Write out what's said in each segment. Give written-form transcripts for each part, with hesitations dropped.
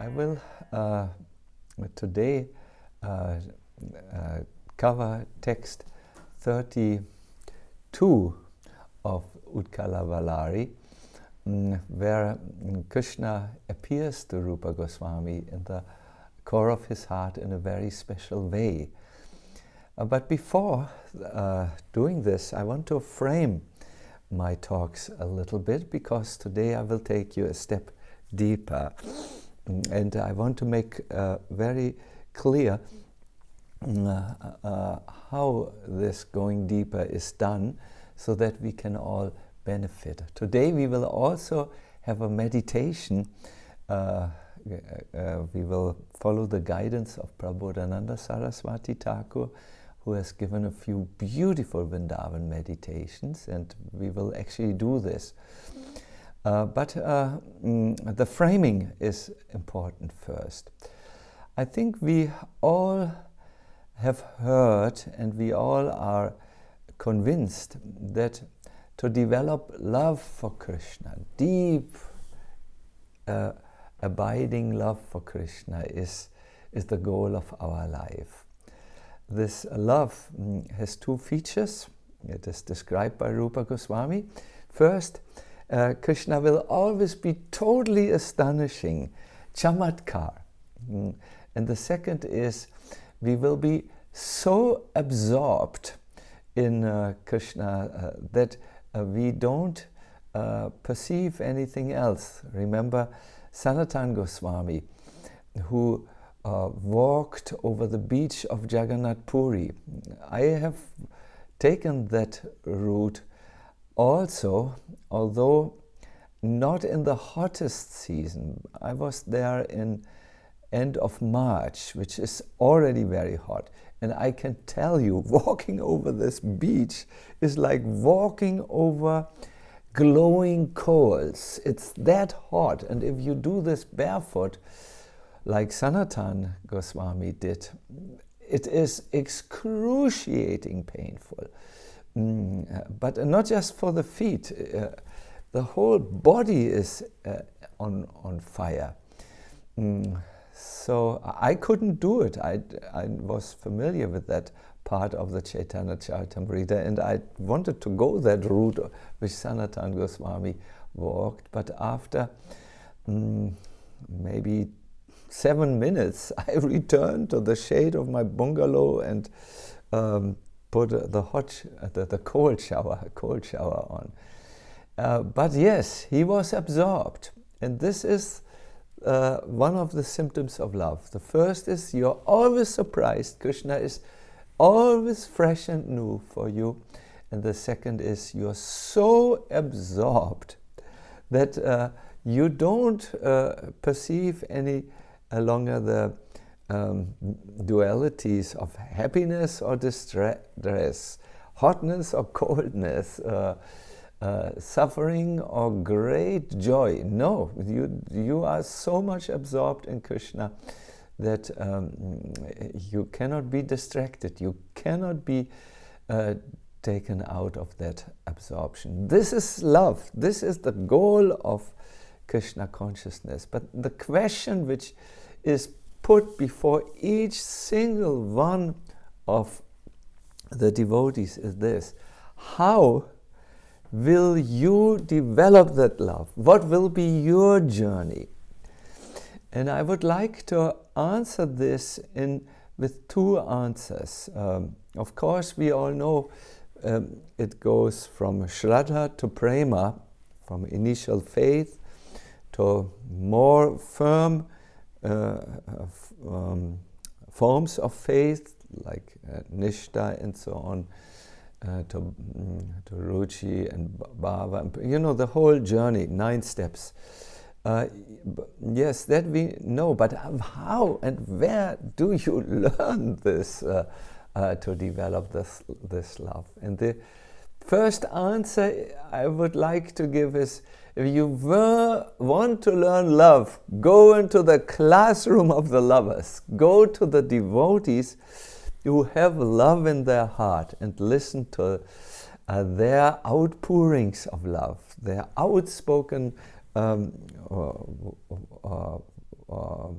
I will today cover text 32 of Utkala Valari, where Krishna appears to Rupa Goswami in the core of his heart in a very special way. But before doing this, I want to frame my talks a little bit, because today I will take you a step deeper. And I want to make very clear how this going deeper is done, so that we can all benefit. Today we will also have a meditation. We will follow the guidance of Prabodhananda Saraswati Thakur, who has given a few beautiful Vrindavan meditations, and we will actually do this. But the framing is important first. I think we all have heard, and we all are convinced, that to develop love for Krishna, deep abiding love for Krishna, is the goal of our life. This love has two features. It is described by Rupa Goswami. First, Krishna will always be totally astonishing, chamatkar. And the second is, we will be so absorbed in Krishna that we don't perceive anything else. Remember Sanatana Goswami, who walked over the beach of Jagannath Puri. I have taken that route also, although not in the hottest season. I was there in end of March, which is already very hot. And I can tell you, walking over this beach is like walking over glowing coals. It's that hot. And if you do this barefoot, like Sanatana Goswami did, it is excruciating painful. But not just for the feet, the whole body is on fire. So I couldn't do it. I was familiar with that part of the Chaitanya Charitamrita, and I wanted to go that route which Sanatana Goswami walked. But after maybe 7 minutes, I returned to the shade of my bungalow and put the cold shower on. But yes, he was absorbed, and this is one of the symptoms of love. The first is, you're always surprised. Krishna is always fresh and new for you. And the second is, you're so absorbed that you don't perceive any longer the dualities of happiness or distress, hotness or coldness, suffering or great joy. No, you are so much absorbed in Krishna that you cannot be distracted. You cannot be taken out of that absorption. This is love. This is the goal of Krishna consciousness. But the question which is put before each single one of the devotees is this: how will you develop that love? What will be your journey? And I would like to answer this with two answers. Of course, we all know it goes from Shraddha to Prema, from initial faith to more firm forms of faith, like Nishtha and so on, to Ruchi and Bhava. You know, the whole journey, 9 steps. Yes, that we know, but how and where do you learn this to develop this love? And the first answer I would like to give is, if you want to learn love, go into the classroom of the lovers. Go to the devotees who have love in their heart and listen to their outpourings of love, their outspoken or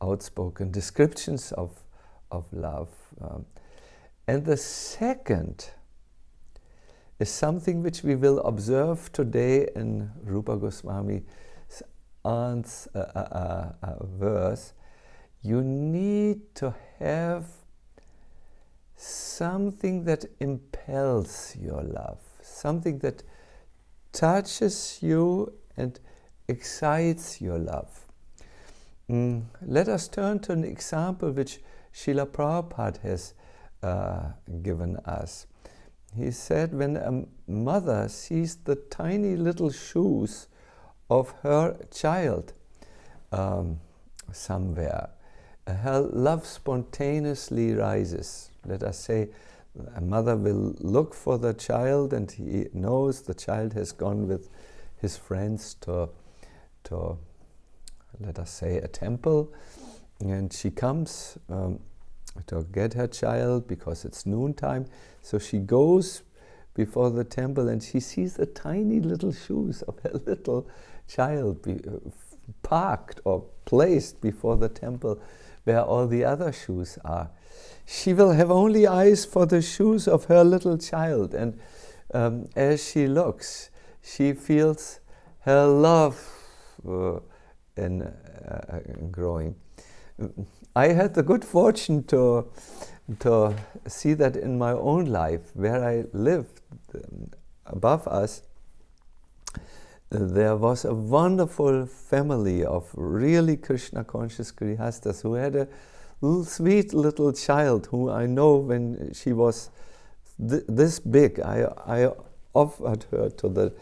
outspoken descriptions of love. And the second is something which we will observe today in Rupa Goswami's verse. You need to have something that impels your love, something that touches you and excites your love. Let us turn to an example which Srila Prabhupada has given us. He said, when a mother sees the tiny little shoes of her child somewhere, her love spontaneously rises. Let us say a mother will look for the child, and he knows the child has gone with his friends to let us say a temple, and she comes to get her child because it's noontime. So she goes before the temple and she sees the tiny little shoes of her little child parked or placed before the temple where all the other shoes are. She will have only eyes for the shoes of her little child, and as she looks, she feels her love growing. I had the good fortune to see that in my own life, where I lived above us. There was a wonderful family of really Krishna conscious Grihastas who had a sweet little child who I know when she was this big, I offered her to the,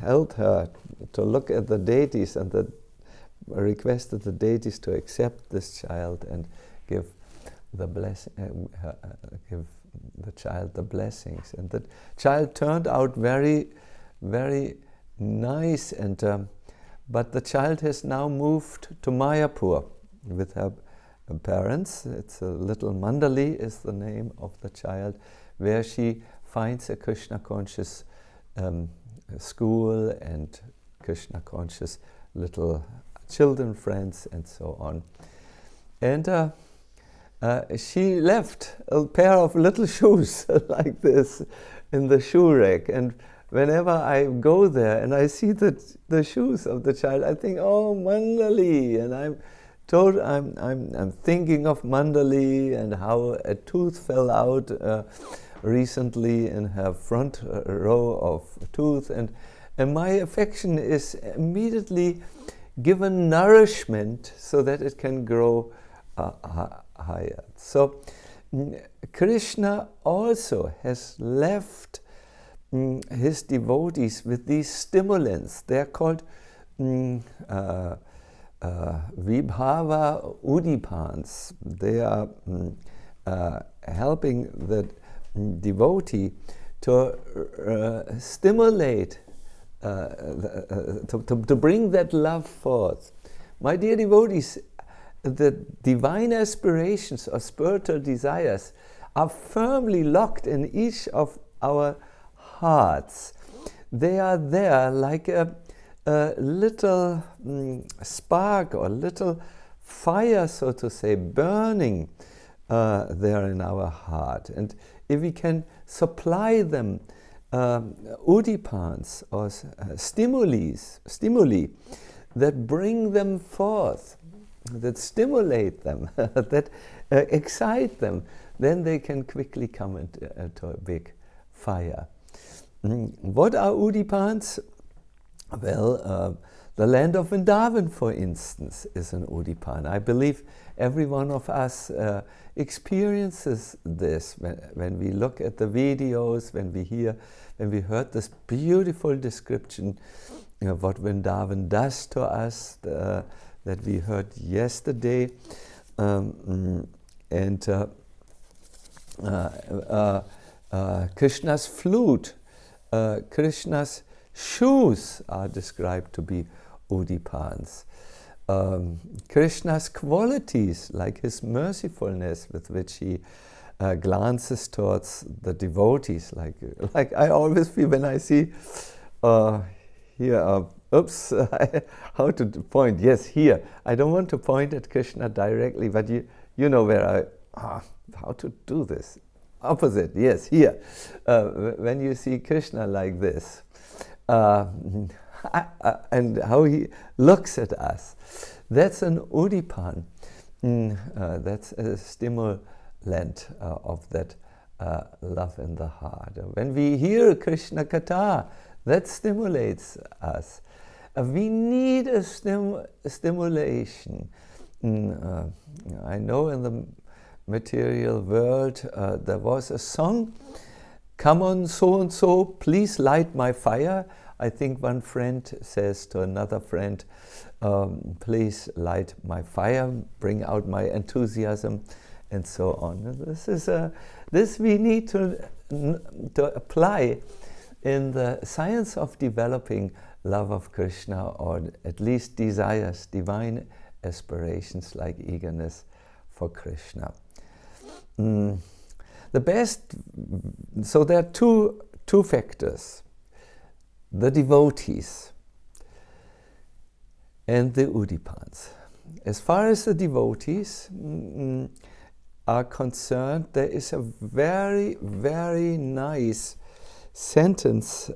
held her to look at the deities and requested the deities to accept this child and give the give the child the blessings. And the child turned out very, very nice. And but the child has now moved to Mayapur with her parents. It's a little Mandali is the name of the child, where she finds a Krishna conscious school and Krishna conscious little children friends and so on. And she left a pair of little shoes like this in the shoe rack, and whenever I go there and I see the shoes of the child, I think, oh, Mandali, and I'm thinking of Mandali and how a tooth fell out recently in her front row of tooth, and my affection is immediately given nourishment so that it can grow higher. So Krishna also has left his devotees with these stimulants. They are called Vibhava Udipans. They are helping the devotee to stimulate, to bring that love forth. My dear devotees, the divine aspirations or spiritual desires are firmly locked in each of our hearts. They are there like a little spark or little fire, so to say, burning there in our heart. And if we can supply them udipans or stimuli that bring them forth, that stimulate them, that excite them, then they can quickly come into a big fire. What are udipans? Well, the land of Vrindavan, for instance, is an udipan. I believe every one of us experiences this when we look at the videos, when we heard this beautiful description of what Vrindavan does to us, that we heard yesterday, Krishna's flute, Krishna's shoes are described to be udipans. Krishna's qualities, like his mercifulness with which he glances towards the devotees, like I always feel when I see here a oops, how to point? Yes, here. I don't want to point at Krishna directly, but you know where how to do this. Opposite, yes, here. When you see Krishna like this, and how he looks at us, that's an udipan. That's a stimulant of that love in the heart. When we hear Krishna Katha, that stimulates us. We need a stimulation. I know in the material world there was a song, "Come on, so and so, please light my fire." I think one friend says to another friend, "Please light my fire, bring out my enthusiasm," and so on. This we need to apply in the science of developing love of Krishna, or at least desires, divine aspirations like eagerness for Krishna. The best, so there are two factors: the devotees and the udipans. As far as the devotees are concerned, there is a very, very nice sentence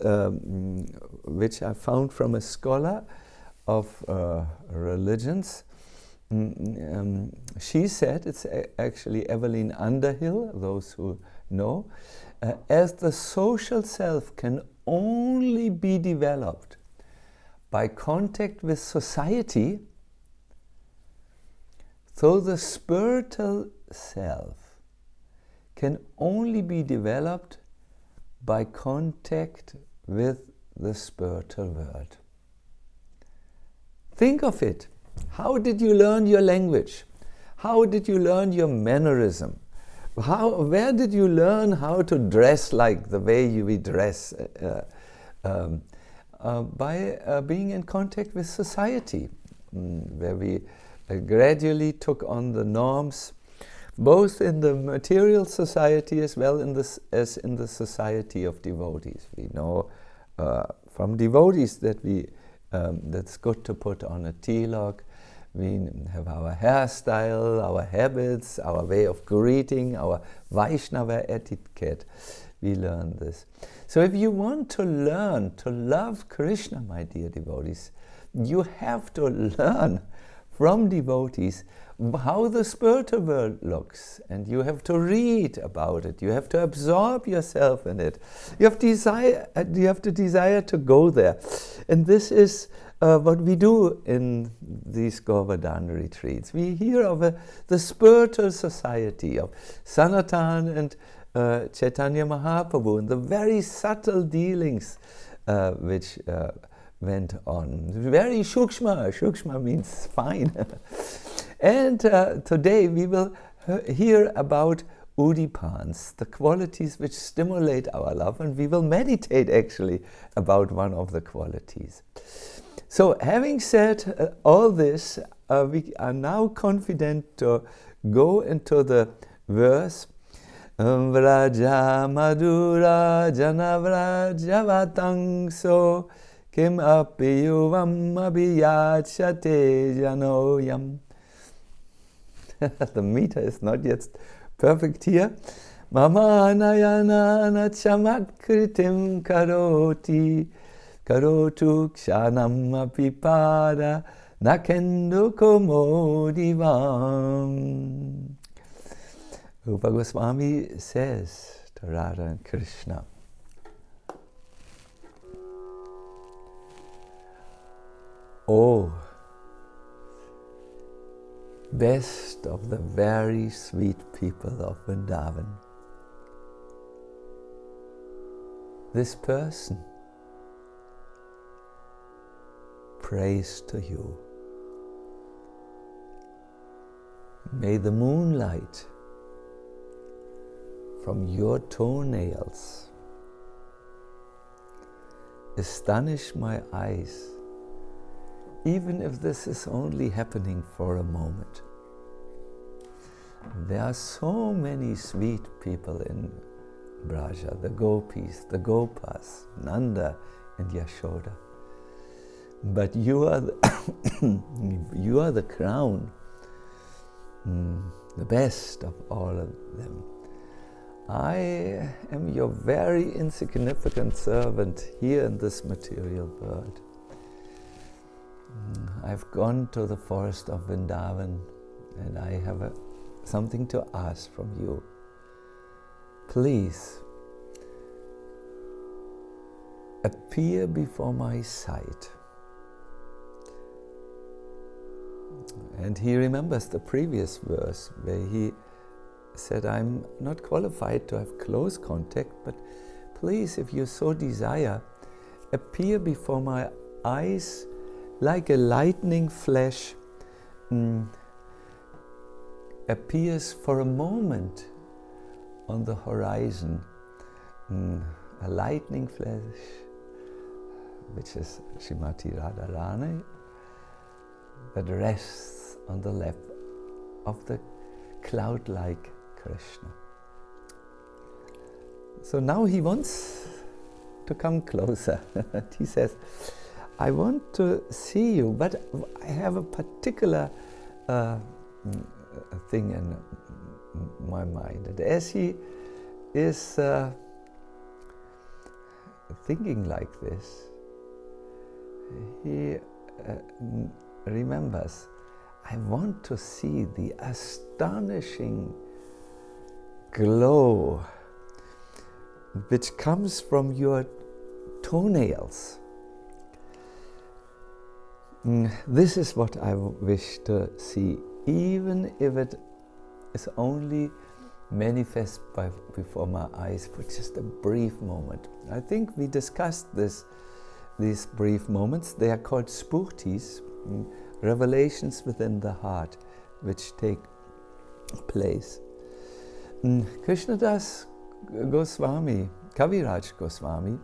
which I found from a scholar of religions. She said, it's actually Evelyn Underhill, those who know, as the social self can only be developed by contact with society, so the spiritual self can only be developed by contact with the spiritual world. Think of it. How did you learn your language? How did you learn your mannerism? Where did you learn how to dress like the way we dress? By being in contact with society, where we gradually took on the norms, both in the material society as well as in the society of devotees. We know from devotees that that's good to put on a tilak. We have our hairstyle, our habits, our way of greeting, our Vaishnava etiquette. We learn this. So if you want to learn to love Krishna, my dear devotees, you have to learn from devotees how the spiritual world looks, and you have to read about it. You have to absorb yourself in it. You have to desire to go there, and this is what we do in these Govardhan retreats. We hear of the spiritual society of Sanatan and Chaitanya Mahaprabhu, and the very subtle dealings which went on. Very shukshma. Shukshma means fine. And today we will hear about udipans, the qualities which stimulate our love, and we will meditate actually about one of the qualities. So having said all this, we are now confident to go into the verse Vraja Madhura Janavrajavatang so Kim api yuvam abhiyachate janoyam. The meter is not yet perfect here. Mama nayana nachamat kritim karoti karotu kshanam apipada nakendo komodivam. Rupa Goswami says to Radha and Krishna, "Oh, best of the very sweet people of Vrindavan, this person prays to you. May the moonlight from your toenails astonish my eyes, even if this is only happening for a moment. There are so many sweet people in Braja, the gopis, the gopas, Nanda and Yashoda. but you are the you are the crown, the best of all of them. I am your very insignificant servant here in this material world. I've gone to the forest of Vrindavan and I have something to ask from you. Please appear before my sight. And he remembers the previous verse where he said, I'm not qualified to have close contact, but please, if you so desire, appear before my eyes like a lightning flash appears for a moment on the horizon. A lightning flash, which is Srimati Radharani, that rests on the lap of the cloud-like Krishna. So now he wants to come closer. He says, I want to see you, but I have a particular thing in my mind. And as he is thinking like this, he remembers, I want to see the astonishing glow which comes from your toenails. This is what I wish to see, even if it is only manifest before my eyes for just a brief moment. I think we discussed these brief moments. They are called spurtis, revelations within the heart, which take place. Krishnadas Goswami, Kaviraj Goswami,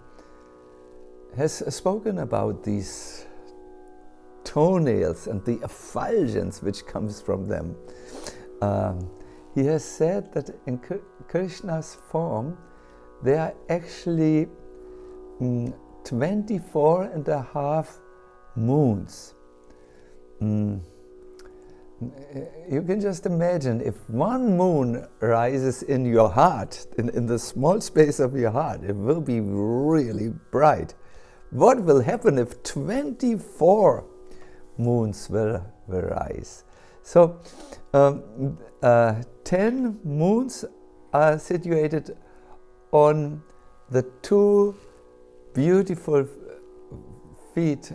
has spoken about these toenails and the effulgence which comes from them. He has said that in Krishna's form there are actually 24 and a half moons. You can just imagine, if one moon rises in your heart, in the small space of your heart, it will be really bright. What will happen if 24 moons will rise? So 10 moons are situated on the two beautiful feet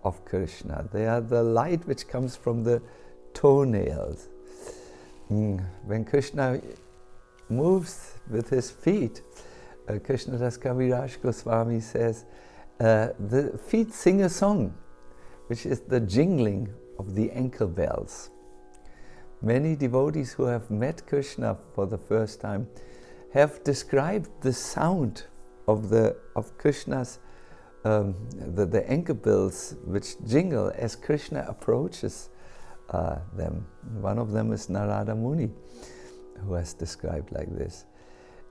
of Krishna. They are the light which comes from the toenails. When Krishna moves with his feet, Krishnadas Kaviraj Goswami says, the feet sing a song, which is the jingling of the ankle bells. Many devotees who have met Krishna for the first time have described the sound of Krishna's the ankle bells which jingle as Krishna approaches them. One of them is Narada Muni, who has described like this.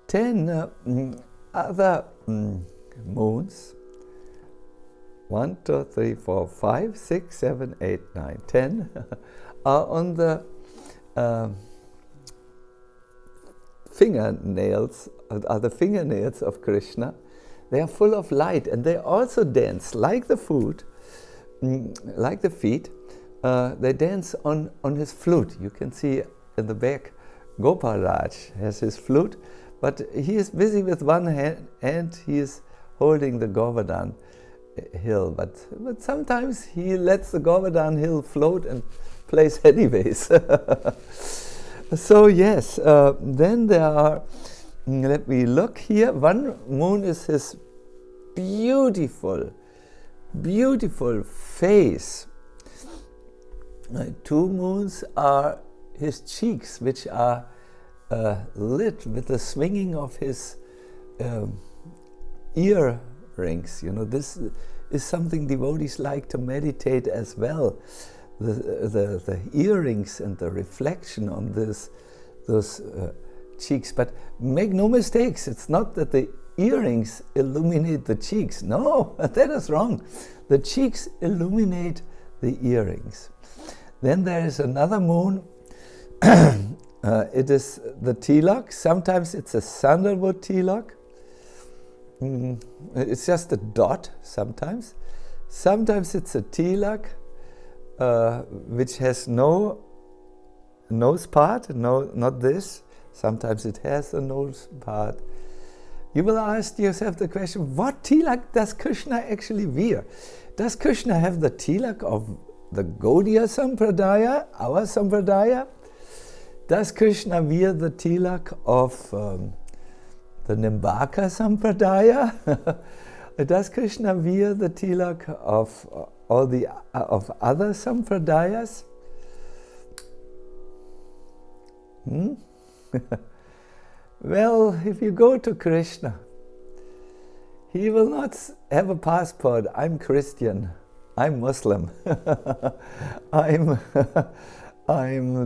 10 other moons, 1, 2, 3, 4, 5, 6, 7, 8, 9, 10, are on the fingernails, are the fingernails of Krishna. They are full of light, and they also dance like the foot, like the feet. They dance on his flute. You can see in the back, Gopal Raj has his flute, but he is busy with one hand and he is holding the Govardhan hill. But sometimes he lets the Govardhan hill float and plays anyways. So yes, then there are, let me look here, one moon is his beautiful, beautiful face. 2 moons are his cheeks, which are lit with the swinging of his earrings. You know, this is something devotees like to meditate as well. The earrings and the reflection on those cheeks. But make no mistakes, it's not that the earrings illuminate the cheeks. No, that is wrong. The cheeks illuminate the earrings. Then there is another moon. It is the tilak. Sometimes it's a sandalwood tilak. It's just a dot sometimes. Sometimes it's a tilak which has no nose part, no, not this. Sometimes it has a nose part. You will ask yourself the question, what tilak does Krishna actually wear? Does Krishna have the tilak of the Gaudiya Sampradaya, our Sampradaya? Does Krishna wear the tilak of the Nimbaka Sampradaya? Does Krishna wear the tilak of all the of other Sampradayas? Well, if you go to Krishna, he will not have a passport. I'm Christian. I'm Muslim. I'm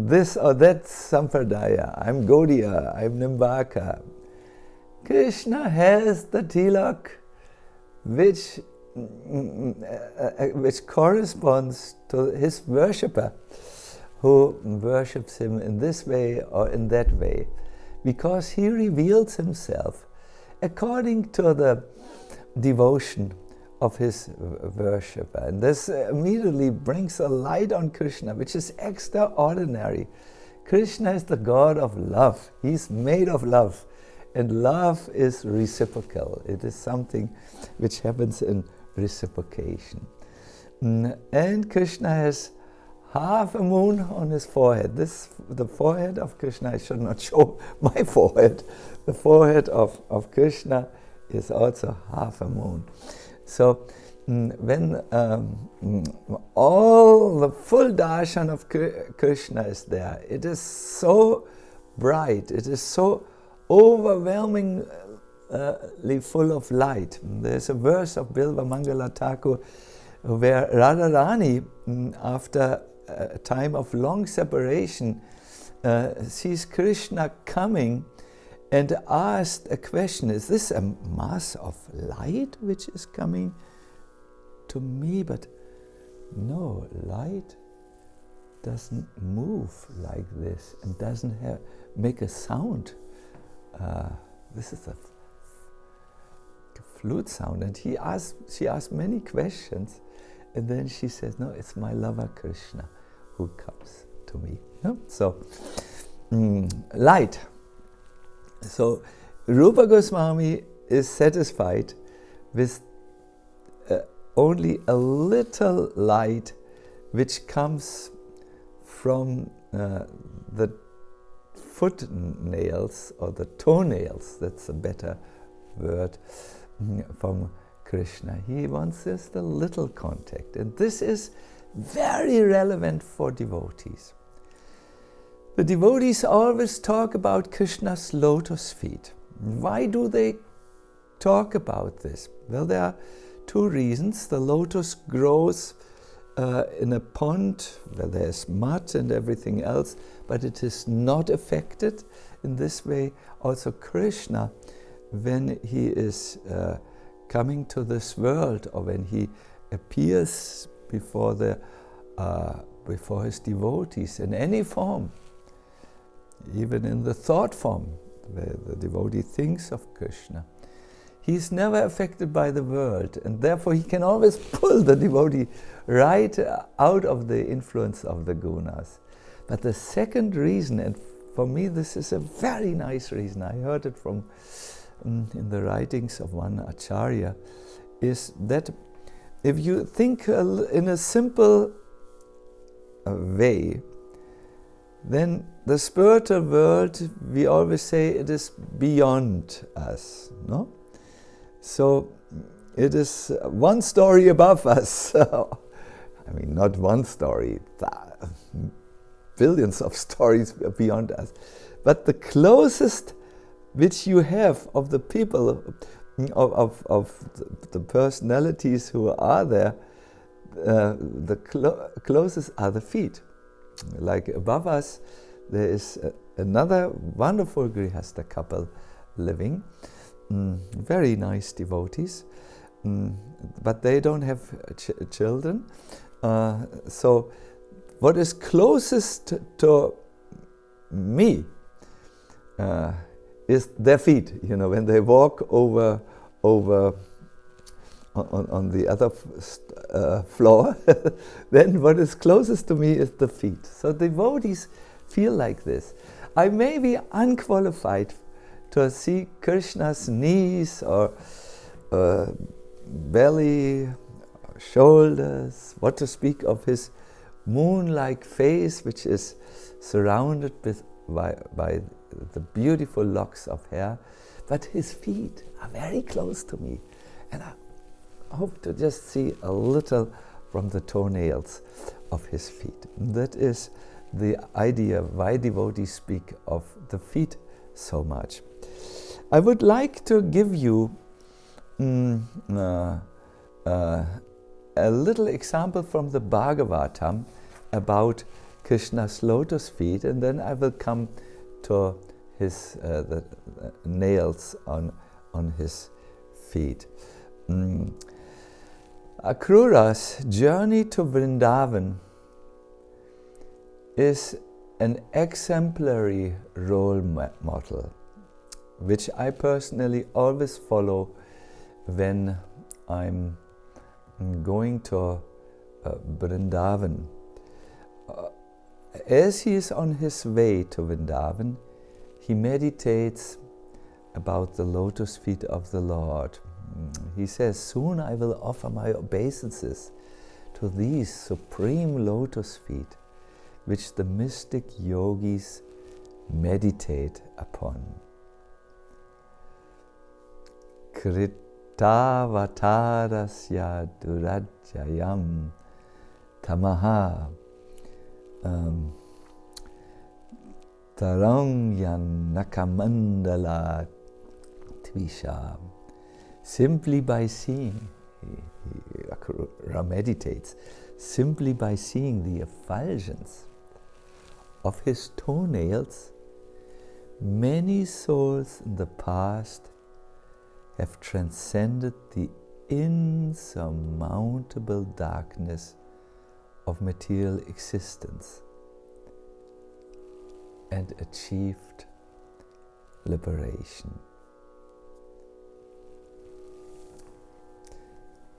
this or that Sampradaya. I'm Gaudiya. I'm Nimbaka. Krishna has the tilak which corresponds to his worshipper, who worships him in this way or in that way, because he reveals himself according to the devotion of his worshipper. And this immediately brings a light on Krishna, which is extraordinary. Krishna is the God of love. He's made of love. And love is reciprocal. It is something which happens in reciprocation. And Krishna has half a moon on his forehead. The forehead of Krishna, I should not show my forehead. The forehead of Krishna is also half a moon. So when all the full darshan of Krishna is there, it is so bright, it is so overwhelmingly full of light. There's a verse of Bilva Mangala Thakur where Radharani, after a time of long separation, sees Krishna coming and asked a question, is this a mass of light which is coming to me? But no, light doesn't move like this and doesn't make a sound. This is a flute sound. And she asked many questions, and then she says, no, it's my lover Krishna who comes to me. No? So, light. So, Rupa Goswami is satisfied with only a little light which comes from the foot nails or the toenails, that's a better word, from Krishna. He wants just a little contact, and this is very relevant for devotees. The devotees always talk about Krishna's lotus feet. Why do they talk about this? Well, there are two reasons. The lotus grows in a pond where there's mud and everything else, but it is not affected in this way. Also Krishna, when he is coming to this world, or when he appears before his devotees in any form, even in the thought form, where the devotee thinks of Krishna, he's never affected by the world, and therefore he can always pull the devotee right out of the influence of the gunas. But the second reason, and for me this is a very nice reason, I heard it from in the writings of one acharya, is that if you think in a simple way, then the spiritual world, we always say it is beyond us, no? So it is one story above us. I mean, not one story, billions of stories beyond us. But the closest which you have of the people, of the personalities who are there, the closest are the feet. Like above us, there is another wonderful Grihastha couple living, very nice devotees, but they don't have children. So what is closest to me is their feet. You know, when they walk over on the other floor, then what is closest to me is the feet. So devotees feel like this. I may be unqualified to see Krishna's knees or belly, or shoulders, what to speak of his moon-like face, which is surrounded by the beautiful locks of hair, but his feet are very close to me, and I hope to just see a little from the toenails of his feet. That is the idea why devotees speak of the feet so much. I would like to give you a little example from the Bhagavatam about Krishna's lotus feet, and then I will come to his the nails on his feet. Akrura's journey to Vrindavan is an exemplary role model, which I personally always follow when I'm going to Vrindavan. As he is on his way to Vrindavan, he meditates about the lotus feet of the Lord. He says, "Soon I will offer my obeisances to these supreme lotus feet, which the mystic yogis meditate upon." Kritavatarasya durajayam tamaha tarangyan nakamandala tvisham. Simply by seeing, Akrura meditates, simply by seeing the effulgence of his toenails, many souls in the past have transcended the insurmountable darkness of material existence and achieved liberation.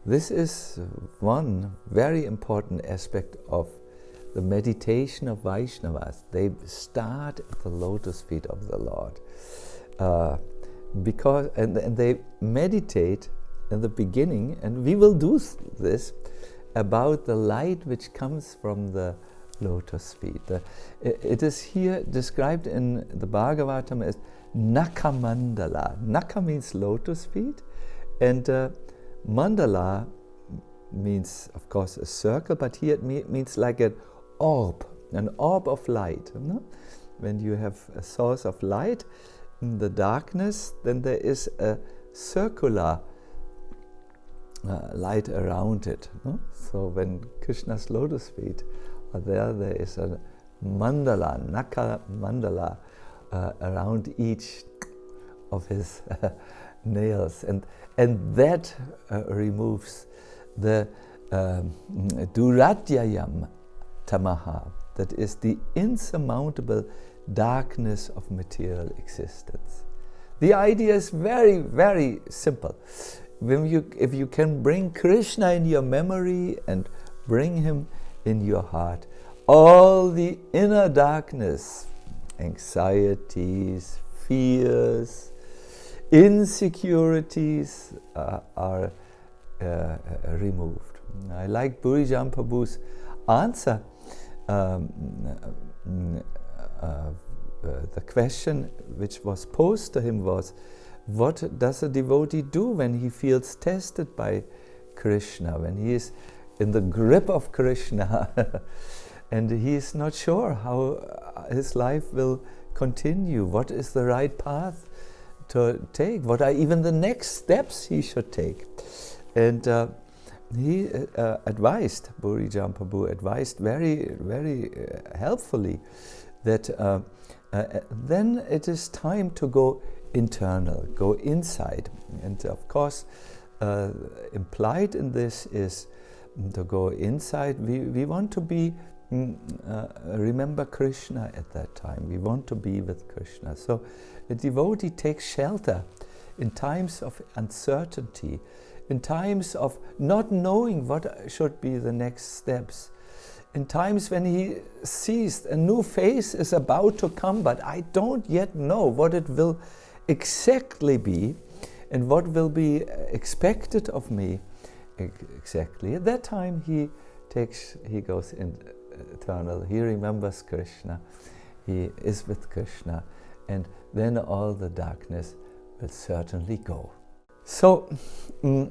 This is one very important aspect of the meditation of Vaishnavas. They start at the lotus feet of the Lord, because and they meditate in the beginning, and we will do this, about the light which comes from the lotus feet. It is here described in the Bhagavatam as Nakamandala. Naka means lotus feet, and mandala means, of course, a circle, but here it means like an orb of light. No? When you have a source of light in the darkness, then there is a circular light around it. No? So when Krishna's lotus feet are there is a mandala, Naka mandala, around each of his nails, and that removes the duratyayam tamaha, that is the insurmountable darkness of material existence. The idea is very, very simple. If you can bring Krishna in your memory and bring him in your heart, all the inner darkness, anxieties, fears, insecurities are removed. I like Burijan Prabhu's answer. The question which was posed to him was, what does a devotee do when he feels tested by Krishna, when he is in the grip of Krishna and he is not sure how his life will continue? What is the right path to take? What are even the next steps he should take? And he advised, Burijan Prabhu advised very, very helpfully that then it is time to go internal, go inside. And of course, implied in this is to go inside. We want to be, remember Krishna at that time. We want to be with Krishna. So a devotee takes shelter in times of uncertainty, in times of not knowing what should be the next steps, in times when he sees a new phase is about to come, but I don't yet know what it will exactly be and what will be expected of me exactly. At that time he goes internal, he remembers Krishna, he is with Krishna, and then all the darkness will certainly go. So, in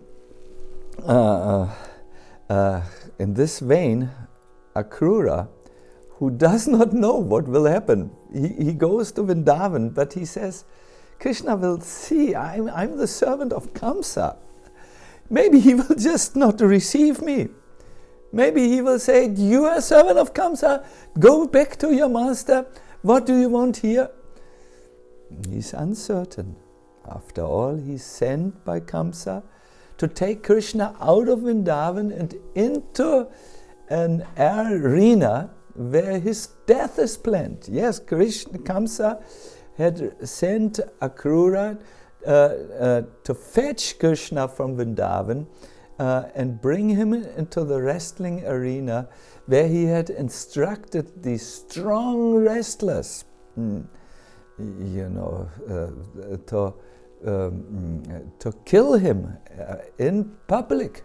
this vein, Akrura, who does not know what will happen, he goes to Vrindavan, but he says, Krishna will see, I'm the servant of Kamsa. Maybe he will just not receive me. Maybe he will say, you are a servant of Kamsa, go back to your master, what do you want here? He's uncertain. After all, he's sent by Kamsa to take Krishna out of Vrindavan and into an arena where his death is planned. Yes, Kamsa had sent Akrura to fetch Krishna from Vrindavan and bring him into the wrestling arena where he had instructed these strong wrestlers, to kill him in public,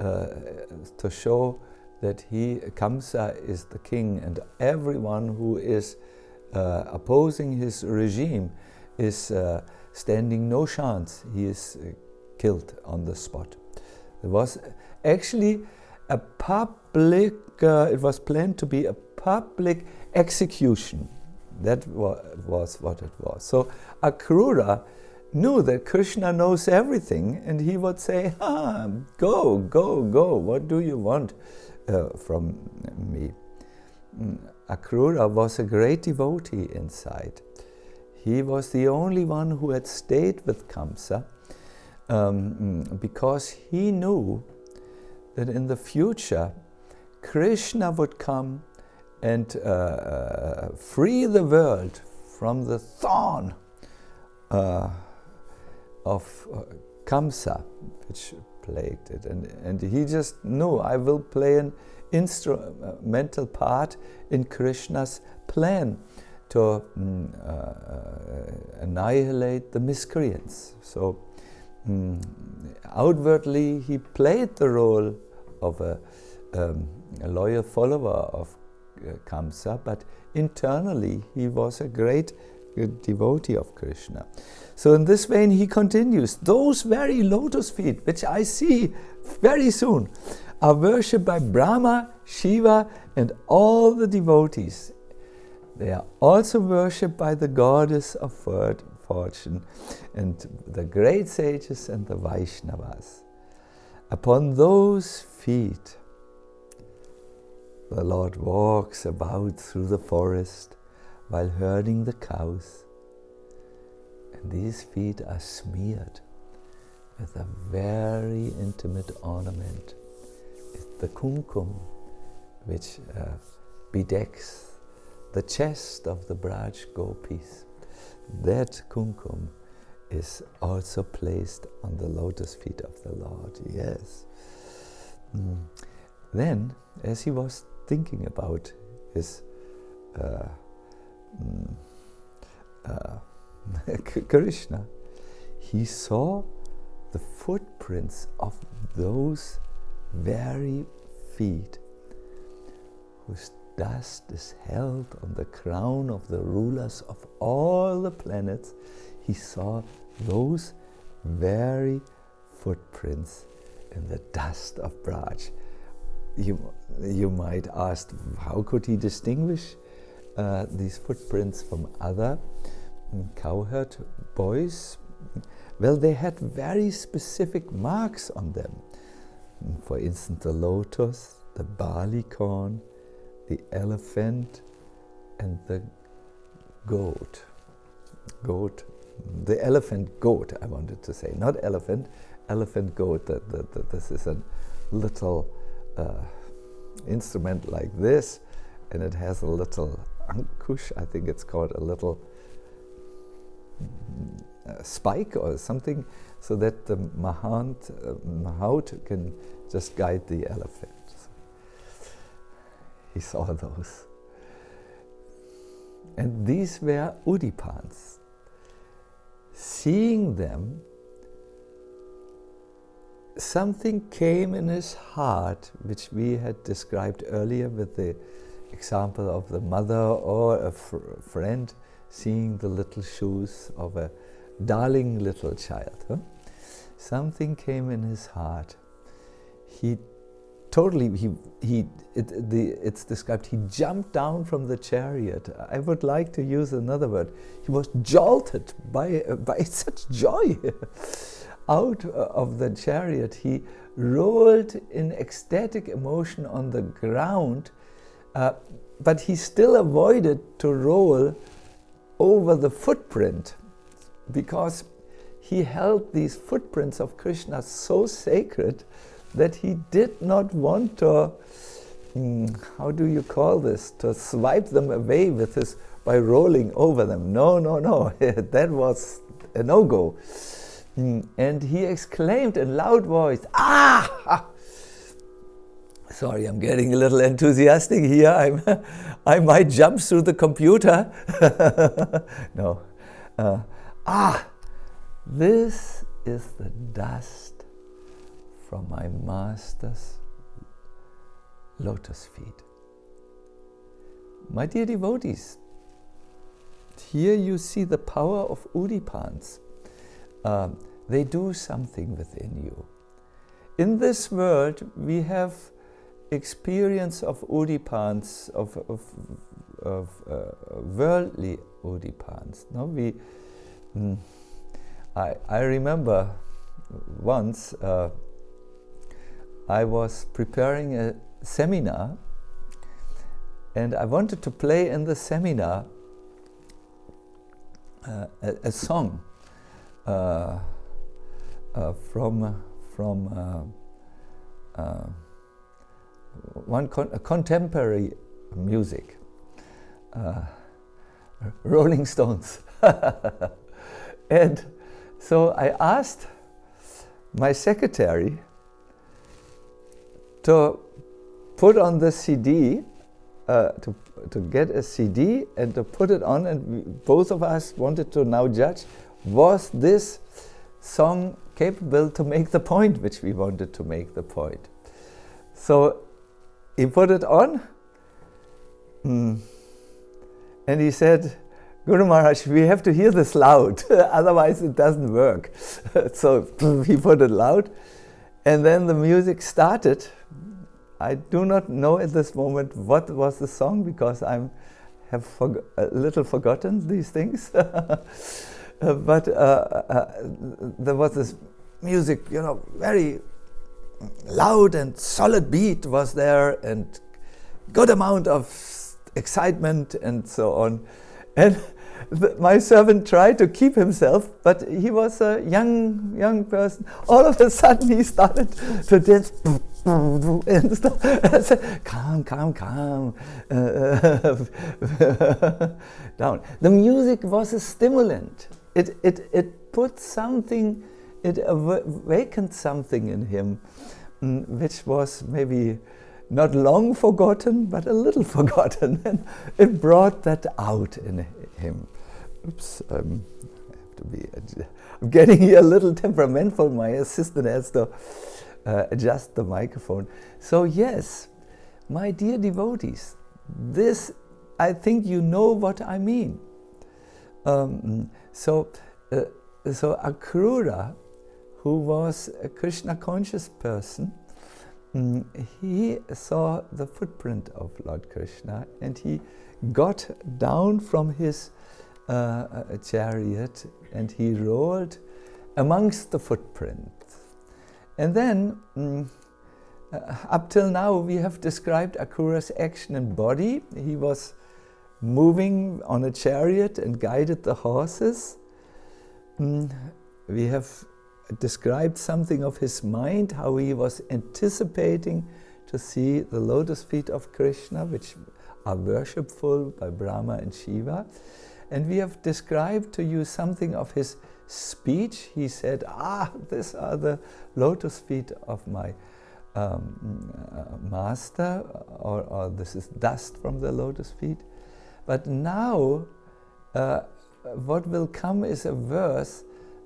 to show that Kamsa is the king, and everyone who is opposing his regime is standing no chance. He is killed on the spot. There was actually a public, it was planned to be a public execution. That was what it was. So Akrura knew that Krishna knows everything, and he would say, go, what do you want from me? Akrura was a great devotee inside. He was the only one who had stayed with Kamsa because he knew that in the future Krishna would come and free the world from the thorn of Kamsa, which plagued it. And he just knew, I will play an instrumental part in Krishna's plan to annihilate the miscreants. So outwardly he played the role of a loyal follower of Kamsa, but internally he was a great devotee of Krishna. So in this vein he continues, those very lotus feet, which I see very soon, are worshipped by Brahma, Shiva and all the devotees. They are also worshipped by the goddess of fortune and the great sages and the Vaishnavas. Upon those feet the Lord walks about through the forest while herding the cows, and these feet are smeared with a very intimate ornament. It's the kumkum, which bedecks the chest of the Braj gopis. That kumkum is also placed on the lotus feet of the Lord, yes. Then, as he was thinking about his Krishna, he saw the footprints of those very feet whose dust is held on the crown of the rulers of all the planets. He saw those very footprints in the dust of Braj. You might ask, how could he distinguish these footprints from other cowherd boys? Well, they had very specific marks on them. For instance, the lotus, the barley corn, the elephant and the goat. goat, the elephant goat, I wanted to say, not elephant, elephant goat. This is a little instrument like this, and it has a little ankush, I think it's called, a little spike or something, so that the mahout can just guide the elephant. So he saw those. And these were udipans. Seeing them, something came in his heart, which we had described earlier with the example of the mother or a friend seeing the little shoes of a darling little child. Something came in his heart. It's described, he jumped down from the chariot. I would like to use another word. He was jolted by such joy. Out of the chariot, he rolled in ecstatic emotion on the ground, but he still avoided to roll over the footprint, because he held these footprints of Krishna so sacred that he did not want to, how do you call this, to swipe them away with his, by rolling over them. No, that was a no-go. And he exclaimed in loud voice, "Ah!" Sorry, I'm getting a little enthusiastic here. I might jump through the computer. No. This is the dust from my master's lotus feet. My dear devotees, here you see the power of udipans. They do something within you. In this world, we have experience of udipans, of worldly udipans. No, I remember once I was preparing a seminar, and I wanted to play in the seminar a song from contemporary music, Rolling Stones. And so I asked my secretary to put on the CD, to get a CD and to put it on, and both of us wanted to now judge, was this song capable to make the point which we wanted to make the point. So he put it on, and he said, "Guru Maharaj, we have to hear this loud, otherwise it doesn't work." So he put it loud, and then the music started. I do not know at this moment what was the song, because I have a little forgotten these things. But there was this music, very loud and solid beat was there, and good amount of excitement and so on. And my servant tried to keep himself, but he was a young person. All of a sudden he started to dance and stuff. I said, calm down. The music was a stimulant. It put something, it awakened something in him, which was maybe not long forgotten, but a little forgotten, and it brought that out in him. Oops, I have to be. I'm getting here a little temperamental. My assistant has to adjust the microphone. So yes, my dear devotees, this, I think you know what I mean. So Akrura, who was a Krishna conscious person, he saw the footprint of Lord Krishna, and he got down from his chariot and he rolled amongst the footprints. And then, up till now, we have described Akrura's action and body. He was moving on a chariot and guided the horses. We have described something of his mind, how he was anticipating to see the lotus feet of Krishna, which are worshipful by Brahma and Shiva. And we have described to you something of his speech. He said, these are the lotus feet of my master, or this is dust from the lotus feet. But now, what will come is a verse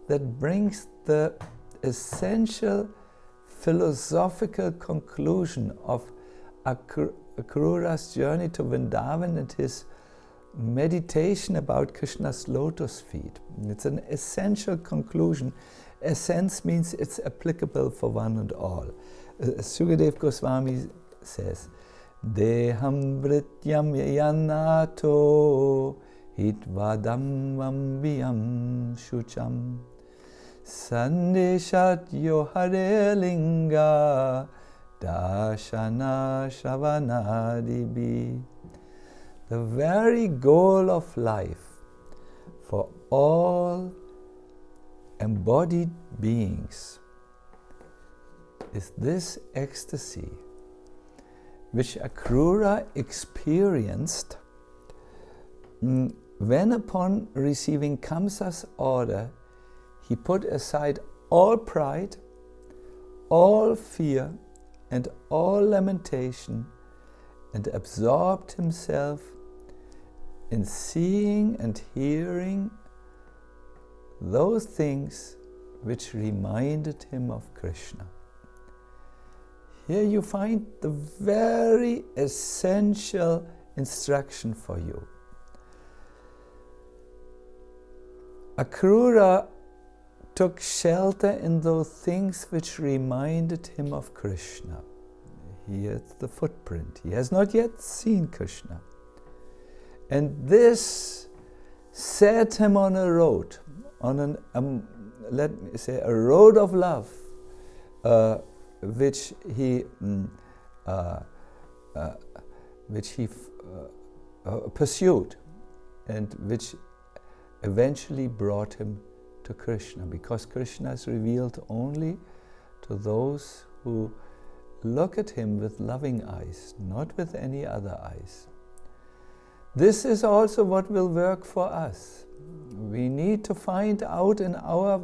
that brings the essential philosophical conclusion of Akrura's journey to Vrindavan and his meditation about Krishna's lotus feet. It's an essential conclusion. Essence means it's applicable for one and all. Sukadeva Goswami says, Deham vrityam yanato hitvadam vambiyam shucham sandeshat yohare linga dashana shravanadibi. The very goal of life for all embodied beings is this ecstasy which Akrura experienced when, upon receiving Kamsa's order, he put aside all pride, all fear, and all lamentation, and absorbed himself in seeing and hearing those things which reminded him of Krishna. Here you find the very essential instruction for you. Akrura took shelter in those things which reminded him of Krishna. Here's the footprint. He has not yet seen Krishna. And this set him on a road, on let me say, a road of love, which he pursued, and which eventually brought him to Krishna, because Krishna is revealed only to those who look at him with loving eyes, not with any other eyes. This is also what will work for us. We need to find out in our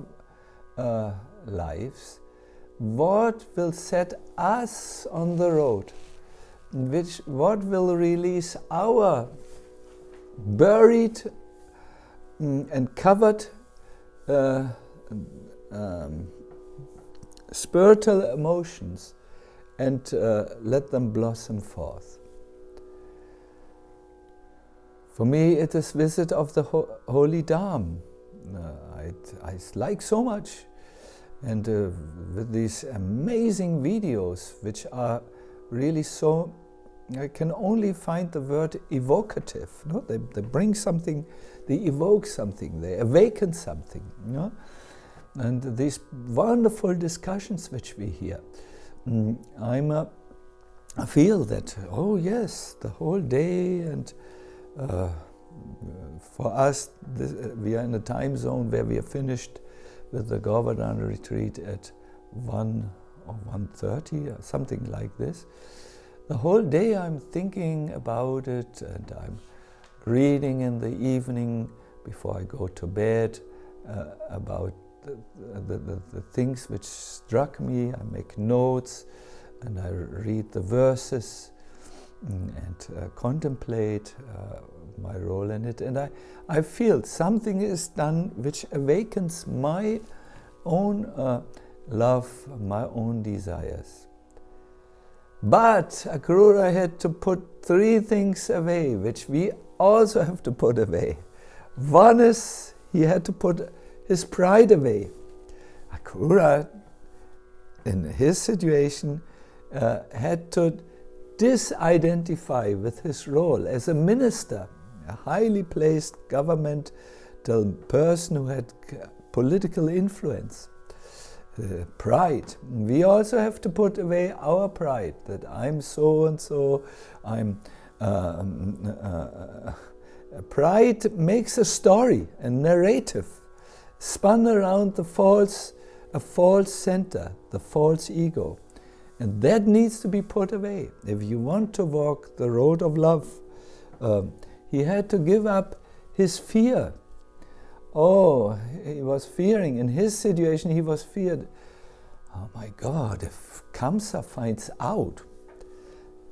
lives what will set us on the road, what will release our buried and covered spiritual emotions, and let them blossom forth. For me, it is visit of the Holy Dham. I like so much, and with these amazing videos, which are really so, I can only find the word evocative. No? They bring something, they evoke something, they awaken something. You know? And these wonderful discussions which we hear, I feel that, oh yes, the whole day, and for us, we are in a time zone where we are finished with the Govardhan retreat at 1 or 1:30 or something like this. The whole day I'm thinking about it, and I'm reading in the evening before I go to bed about the things which struck me. I make notes and I read the verses and contemplate my role in it, and I feel something is done which awakens my own love, my own desires. But Akrura had to put 3 things away, which we also have to put away. One is he had to put his pride away. Akrura, in his situation, had to disidentify with his role as a minister, a highly placed governmental person who had political influence. Pride. We also have to put away our pride, that I'm so and so, I'm Pride makes a story, a narrative, spun around a false center, the false ego. And that needs to be put away. If you want to walk the road of love, he had to give up his fear. Oh, he was fearing. In his situation, he was feared. Oh my God, if Kamsa finds out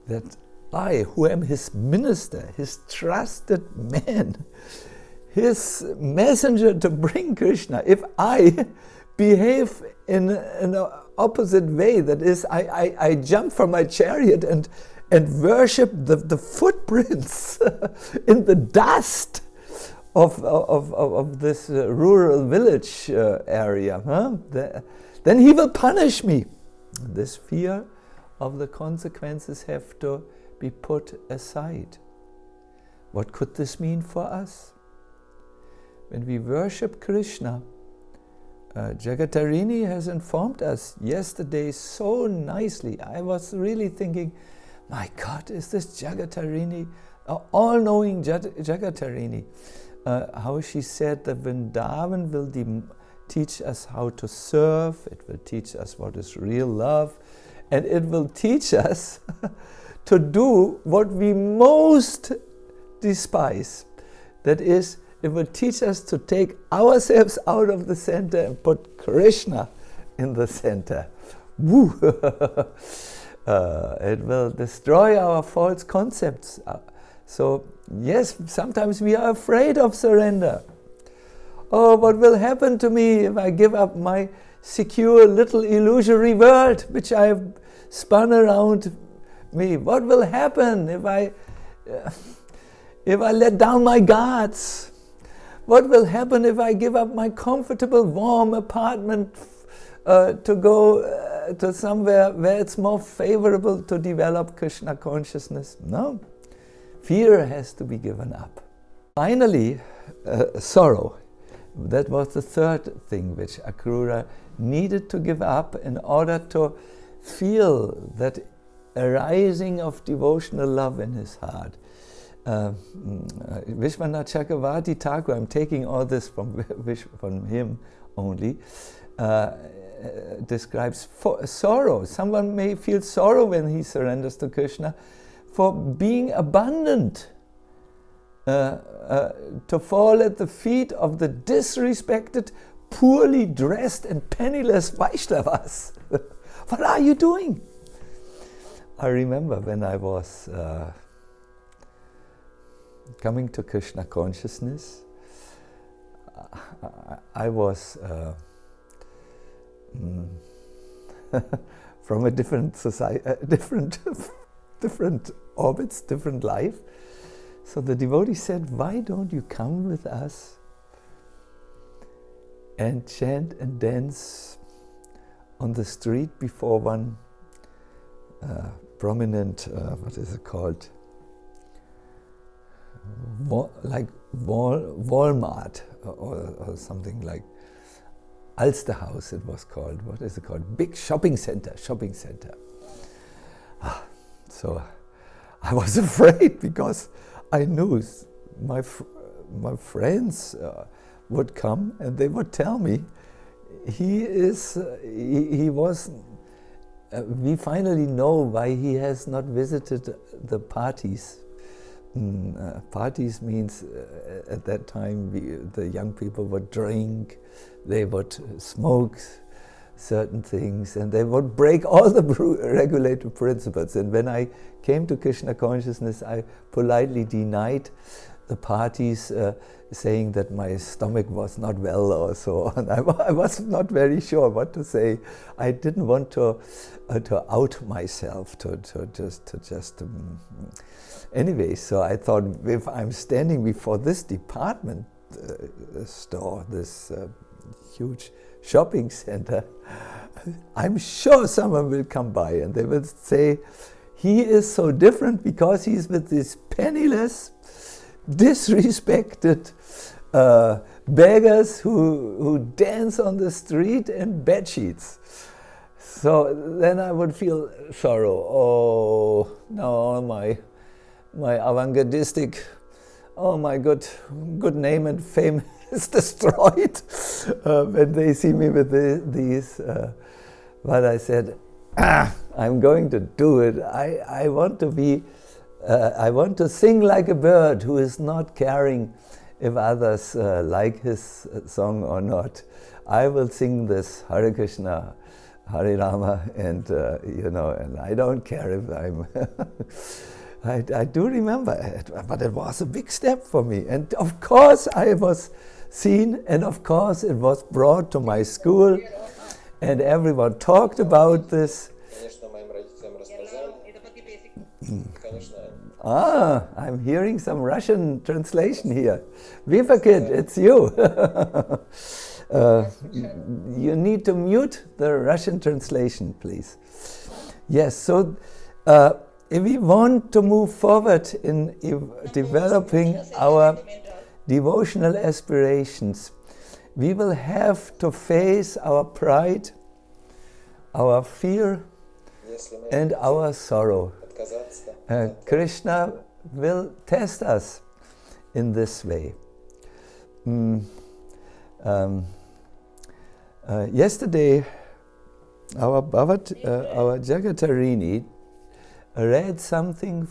that I, who am his minister, his trusted man, his messenger to bring Krishna, if I behave in an opposite way, that is, I jump from my chariot and worship the footprints in the dust of this rural village area, then he will punish me. This fear of the consequences have to be put aside. What could this mean for us? When we worship Krishna, Jagatarini has informed us yesterday so nicely. I was really thinking, my God, is this Jagatarini, all-knowing Jagatarini? How she said that Vrindavan will teach us how to serve, it will teach us what is real love, and it will teach us to do what we most despise. That is, it will teach us to take ourselves out of the center and put Krishna in the center. Woo! It will destroy our false concepts. So, yes, sometimes we are afraid of surrender. Oh, what will happen to me if I give up my secure little illusory world which I have spun around me? What will happen if I let down my guards? What will happen if I give up my comfortable, warm apartment to go to somewhere where it's more favorable to develop Krishna consciousness? No. Fear has to be given up. Finally, sorrow. That was the third thing which Akrura needed to give up in order to feel that arising of devotional love in his heart. Vishwanath Chakravarti Thakur, I'm taking all this from him only, describes sorrow. Someone may feel sorrow when he surrenders to Krishna for being abandoned, to fall at the feet of the disrespected, poorly dressed and penniless Vaishnavas. What are you doing? I remember when I was coming to Krishna consciousness, I was from a different society, different orbits, different life. So the devotee said, why don't you come with us and chant and dance on the street before one prominent, what is it called? Walmart or something like Alsterhaus it was called. What is it called? Big shopping center. So I was afraid because I knew my friends would come and they would tell me he was. We finally know why he has not visited the parties. Parties means at that time the young people would drink, they would smoke certain things, and they would break all the regulative principles. And when I came to Krishna consciousness, I politely denied the parties, saying that my stomach was not well or so on. I was not very sure what to say. I didn't want to out myself, to just anyway. So I thought, if I'm standing before this department store, this huge shopping center, I'm sure someone will come by and they will say, he is so different because he's with these penniless, disrespected beggars who dance on the street in bed sheets. So then I would feel sorrow. Oh no, my avant-gardistic oh my good name and fame is destroyed when they see me with these. But I said, I'm going to do it. I want to be, I want to sing like a bird who is not caring if others like his song or not. I will sing this Hare Krishna, Hare Rama, and and I don't care if I'm. I do remember it, but it was a big step for me. And of course I was seen, and of course it was brought to my school, and everyone talked about this. I'm hearing some Russian translation here. Viva kid, it's you. You need to mute the Russian translation, please. Yes, so if we want to move forward in developing our devotional aspirations, we will have to face our pride, our fear, and our sorrow. Krishna will test us in this way. Yesterday, our Jagatarini read something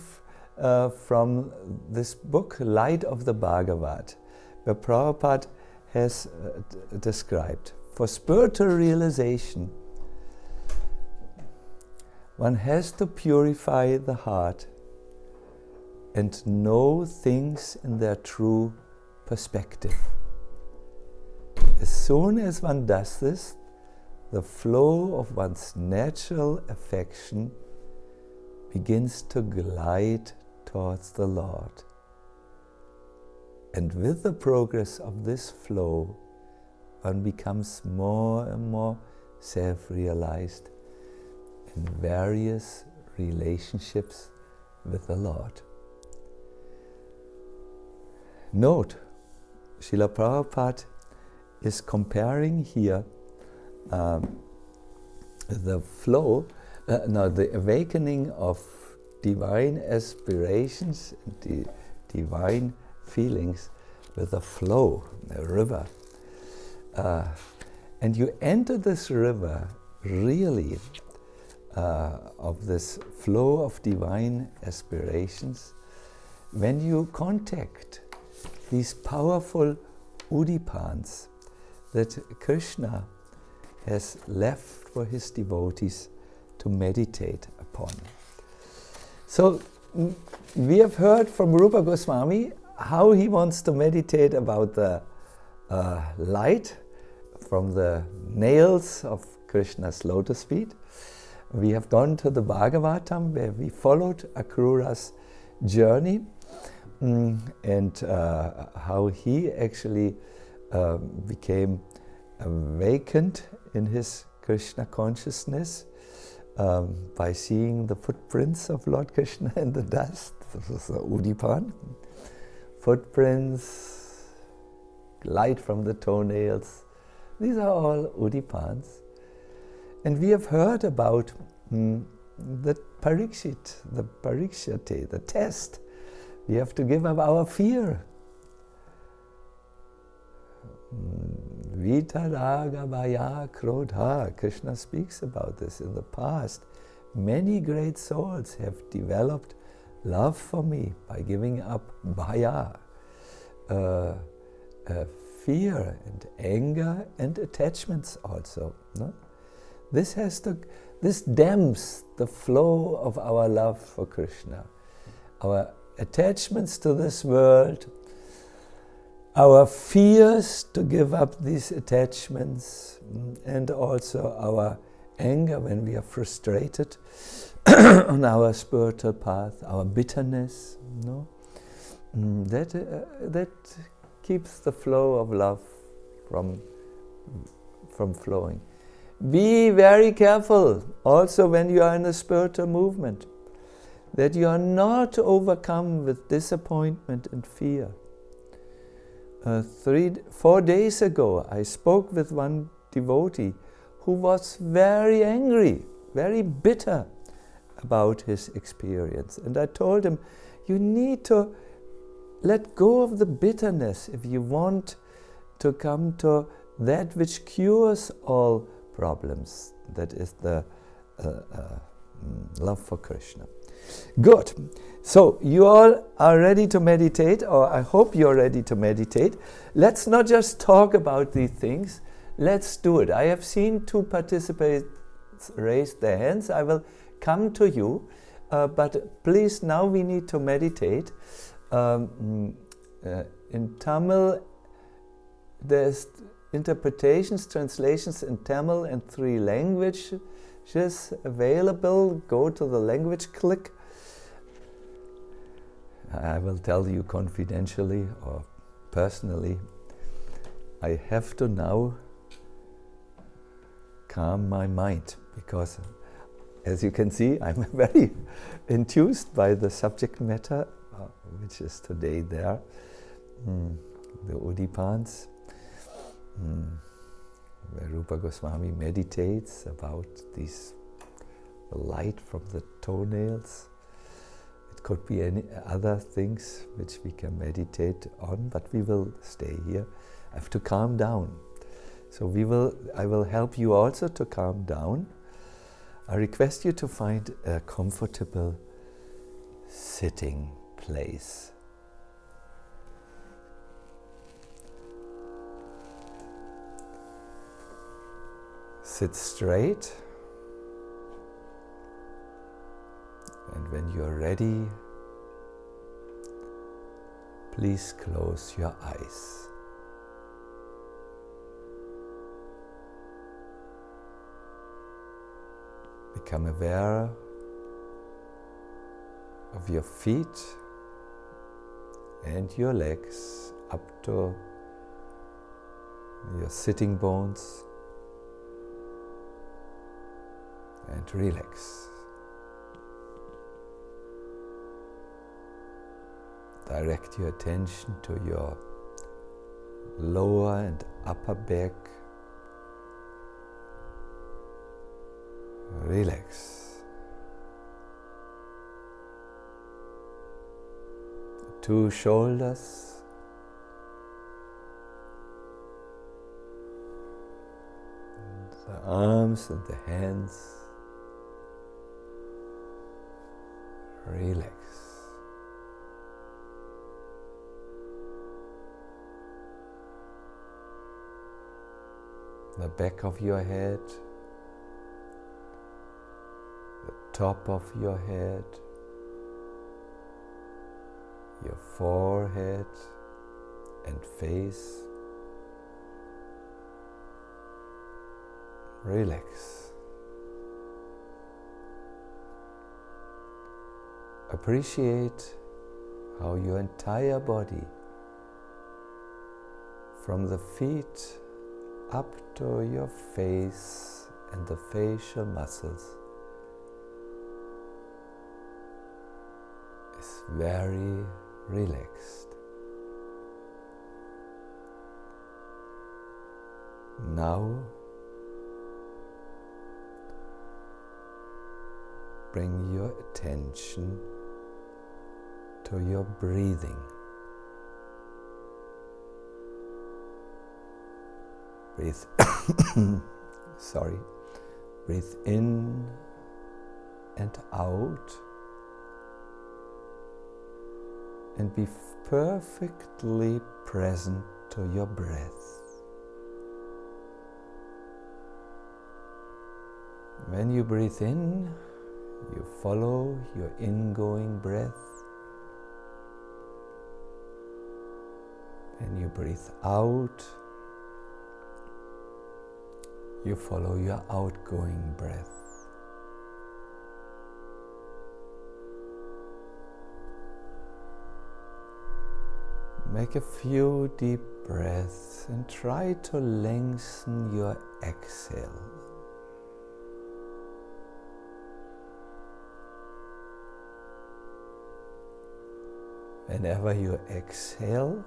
from this book, Light of the Bhagavad, where Prabhupada has described, for spiritual realization, one has to purify the heart and know things in their true perspective. As soon as one does this, the flow of one's natural affection begins to glide towards the Lord. And with the progress of this flow, one becomes more and more self-realized in various relationships with the Lord. Note, Srila Prabhupada is comparing here the flow, the awakening of divine aspirations, the divine feelings with a flow, a river. And you enter this river really of this flow of divine aspirations when you contact these powerful udipans that Krishna has left for his devotees to meditate upon. So we have heard from Rupa Goswami how he wants to meditate about the light from the nails of Krishna's lotus feet. We have gone to the Bhagavatam where we followed Akrura's journey and how he actually became awakened in his Krishna consciousness by seeing the footprints of Lord Krishna in the dust. This was the Udipan. Footprints, light from the toenails. These are all Udipans. And we have heard about the parikshate, the test. We have to give up our fear. Vitaraga Bhaya Krodha. Krishna speaks about this in the past. Many great souls have developed love for me by giving up Bhaya, fear and anger and attachments also. No? This dams the flow of our love for Krishna. Our attachments to this world, our fears to give up these attachments, and also our anger when we are frustrated on our spiritual path, our bitterness, no? That keeps the flow of love from flowing. Be very careful also when you are in a spiritual movement, that you are not overcome with disappointment and fear. 4 days ago, I spoke with one devotee who was very angry, very bitter about his experience. And I told him, you need to let go of the bitterness if you want to come to that which cures all problems. That is the love for Krishna. Good. So you all are ready to meditate, or I hope you're ready to meditate. Let's not just talk about these things. Let's do it. I have seen 2 participants raise their hands. I will come to you, but please, now we need to meditate. In Tamil, there's interpretations, translations in Tamil and 3 languages available. Go to the language, click. I will tell you confidentially or personally, I have to now calm my mind, because as you can see, I'm very enthused by the subject matter, which is today there, the Udipans, where Rupa Goswami meditates about the light from the toenails. It could be any other things which we can meditate on, but we will stay here. I have to calm down. So I will help you also to calm down. I request you to find a comfortable sitting place. Sit straight, and when you're ready, please close your eyes. Become aware of your feet and your legs up to your sitting bones, and relax. Direct your attention to your lower and upper back. Relax. 2 shoulders. The arms and the hands. Relax. The back of your head, the top of your head, your forehead and face. Relax. Appreciate how your entire body, from the feet up to your face and the facial muscles, is very relaxed. Now, bring your attention to your breathing. Breathe breathe in and out, and be perfectly present to your breath. When you breathe in, you follow your ingoing breath. When you breathe out, you follow your outgoing breath. Make a few deep breaths and try to lengthen your exhale. Whenever you exhale,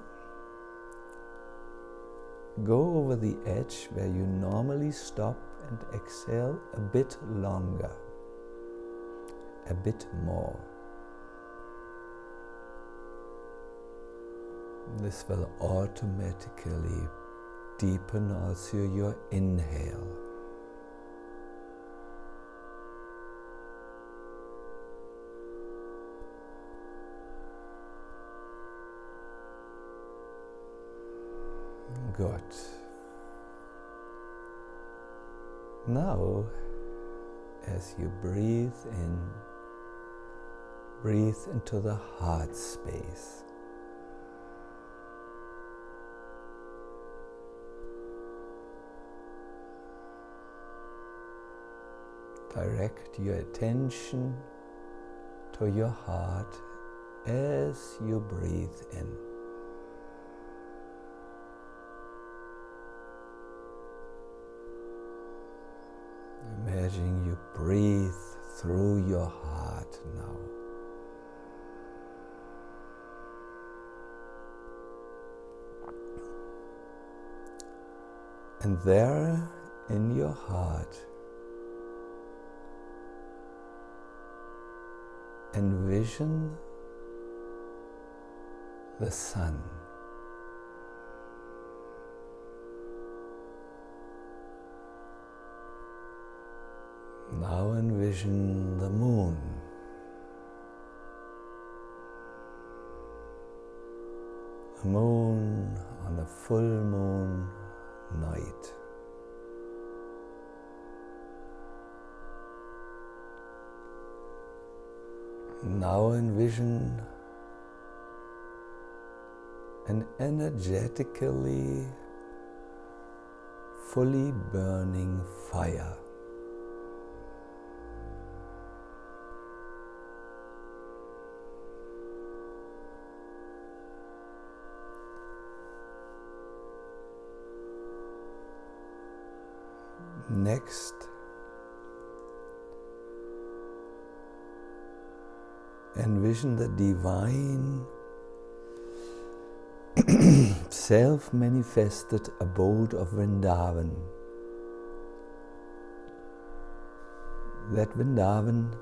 go over the edge where you normally stop and exhale a bit longer, a bit more. This will automatically deepen also your inhale. Good. Now, as you breathe in, breathe into the heart space. Direct your attention to your heart as you breathe in. Imagine you breathe through your heart now. And there in your heart, envision the sun. Now envision the moon. The moon on a full moon night. Now envision an energetically fully burning fire. Next, envision the divine self-manifested abode of Vrindavan. That Vrindavan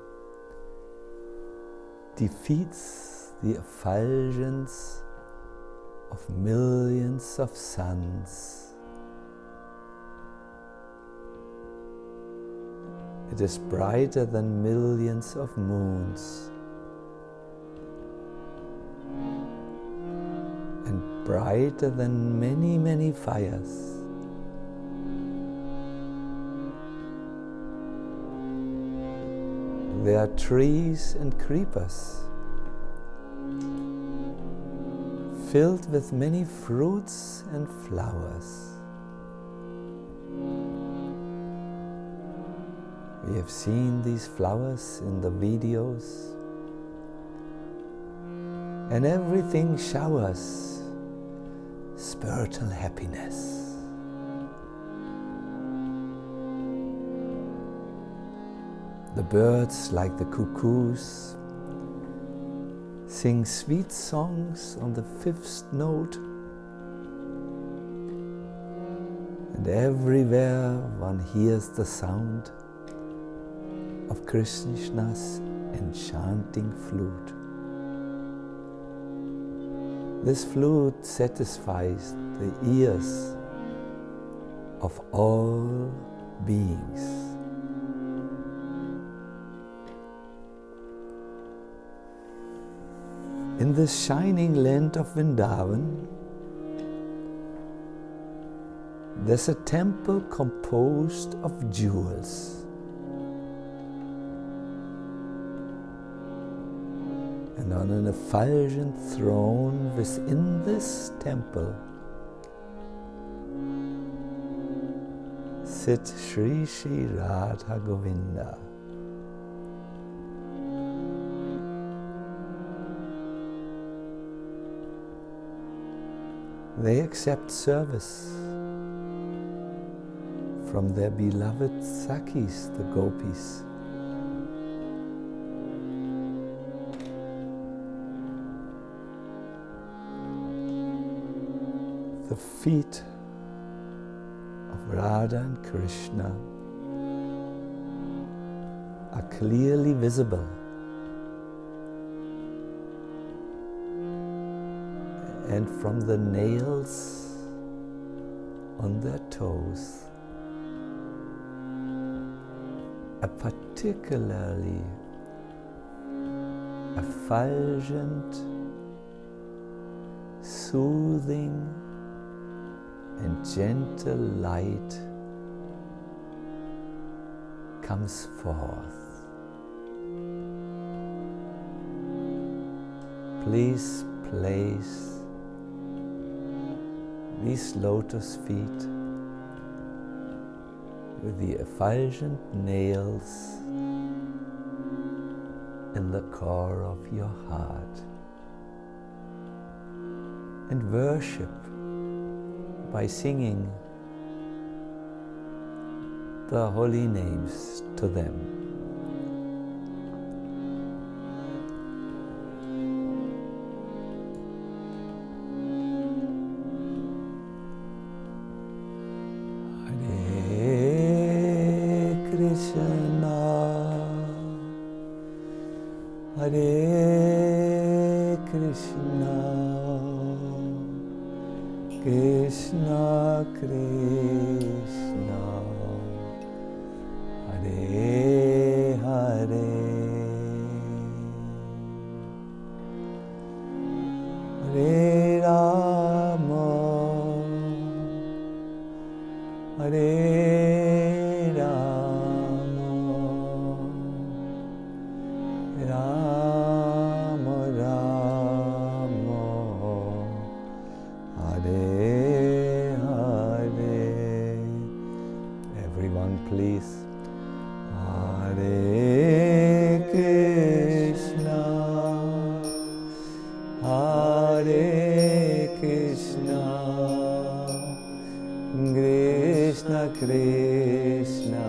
defeats the effulgence of millions of suns. It is brighter than millions of moons and brighter than many, many fires. There are trees and creepers filled with many fruits and flowers. We have seen these flowers in the videos, and everything showers spiritual happiness. The birds, like the cuckoos, sing sweet songs on the fifth note, and everywhere one hears the sound of Krishna's enchanting flute. This flute satisfies the ears of all beings. In this shining land of Vrindavan, there's a temple composed of jewels. And on an effulgent throne within this temple sits Sri Sri Radha Govinda. They accept service from their beloved Sakis, the gopis. The feet of Radha and Krishna are clearly visible, and from the nails on their toes, a particularly effulgent, soothing and gentle light comes forth. Please place these lotus feet with the effulgent nails in the core of your heart and worship by singing the holy names to them. Hare Krishna, Krishna Krishna, Hare Hare, Hare Rama, Hare Rama, Rama Rama, Hare Hare. Everyone please. Hare Krishna, Hare Krishna, Krishna Krishna,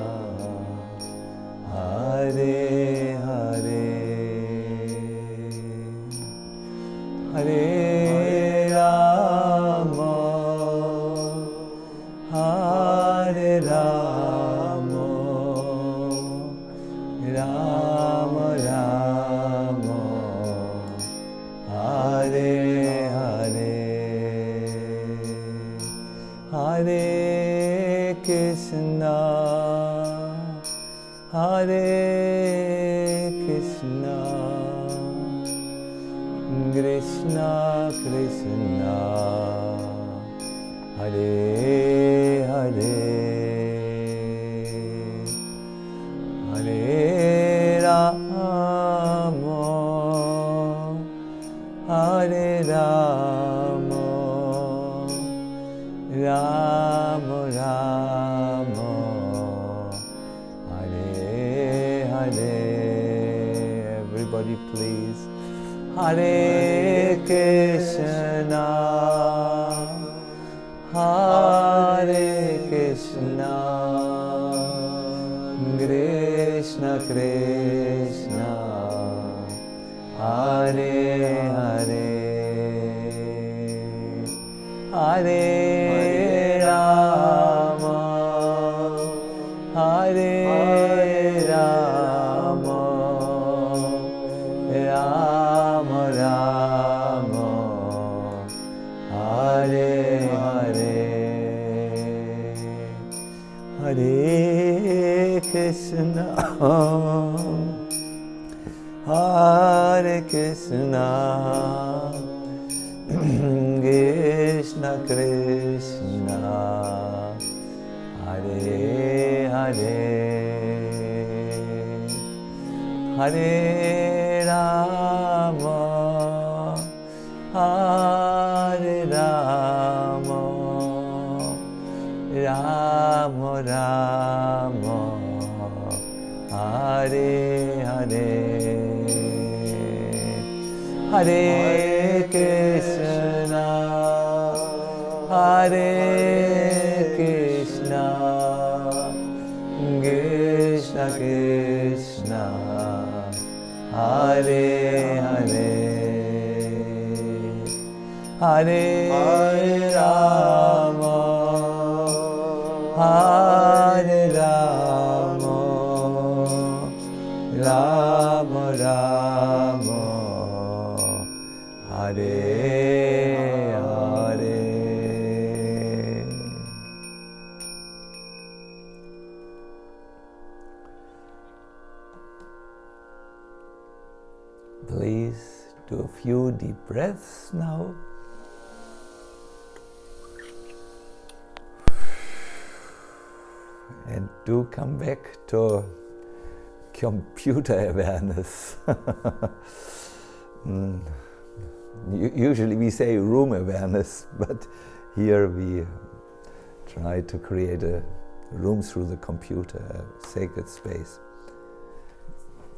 Hare Hare, Hare Rama, Hare Rama, Rama Rama, Hare Hare, Hare Krishna, Hare Krishna, Krishna Krishna, Hare Hare, Hare Rama, Hare Rama, Rama Rama, Hare Hare. Everybody please. Hare Krishna, Hare Krishna, Krishna Krishna, Hare Hare, Hare Rama, Hare Rama, Rama Rama, Hare Hare, Hare Krishna, Hare Krishna, Krishna Krishna, Hare Hare, Hare Rama, Hare Rama, Rama Rama, Hare Hare, Hare Krishna, Hare Krishna, Krishna Krishna, Hare Hare, Hare Rama, Hare Rama, Rama Rama, Hare Please do a few deep breaths now. And do come back to computer awareness. Usually we say room awareness, but here we try to create a room through the computer, a sacred space.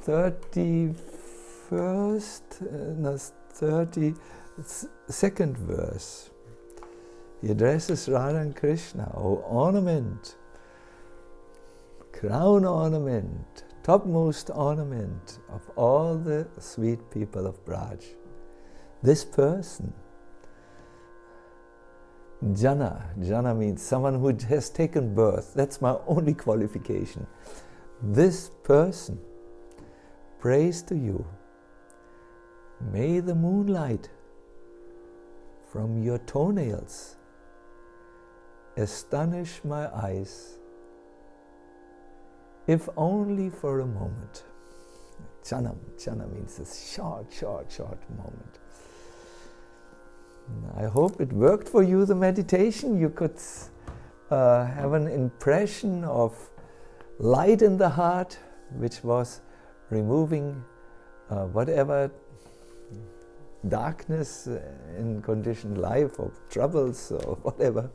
32nd verse. He addresses Radha and Krishna, O ornament, crown ornament, topmost ornament of all the sweet people of Braj. This person, Jana means someone who has taken birth. That's my only qualification. This person prays to you. May the moonlight from your toenails astonish my eyes, if only for a moment. Jana means a short moment. I hope it worked for you, the meditation. You could have an impression of light in the heart, which was removing whatever darkness in conditioned life or troubles or whatever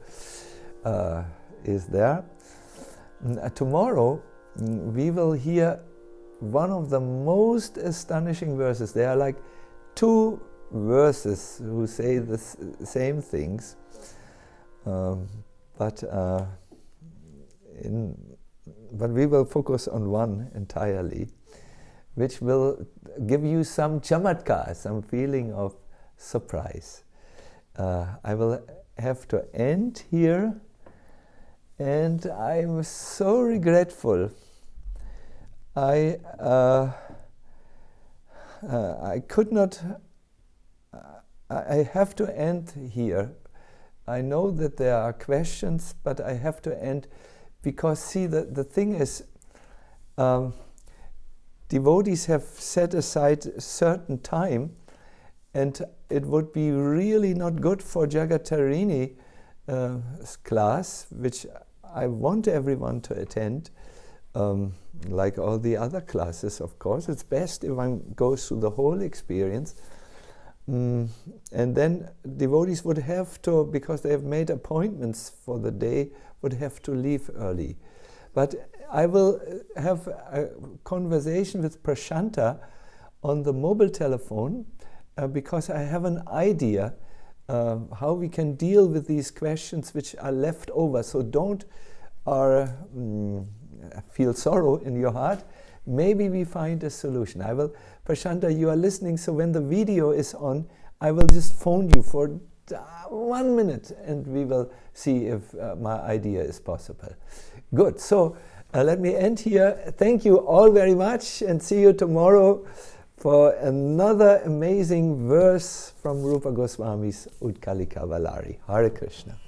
is there. Tomorrow we will hear one of the most astonishing verses. There are like two verses who say the same things, but we will focus on one entirely, which will give you some chamatkar, some feeling of surprise. I will have to end here, and I'm so regretful. I could not. I have to end here. I know that there are questions, but I have to end because, see, the thing is, devotees have set aside a certain time, and it would be really not good for Jagatarini class, which I want everyone to attend, like all the other classes, of course. It's best if one goes through the whole experience. And then devotees would have to, because they have made appointments for the day, would have to leave early. But I will have a conversation with Prashanta on the mobile telephone because I have an idea how we can deal with these questions which are left over. So don't feel sorrow in your heart. Maybe we find a solution. Prashanta, you are listening, so when the video is on, I will just phone you for 1 minute and we will see if my idea is possible. Good, so let me end here. Thank you all very much and see you tomorrow for another amazing verse from Rupa Goswami's Utkalika Valari. Hare Krishna.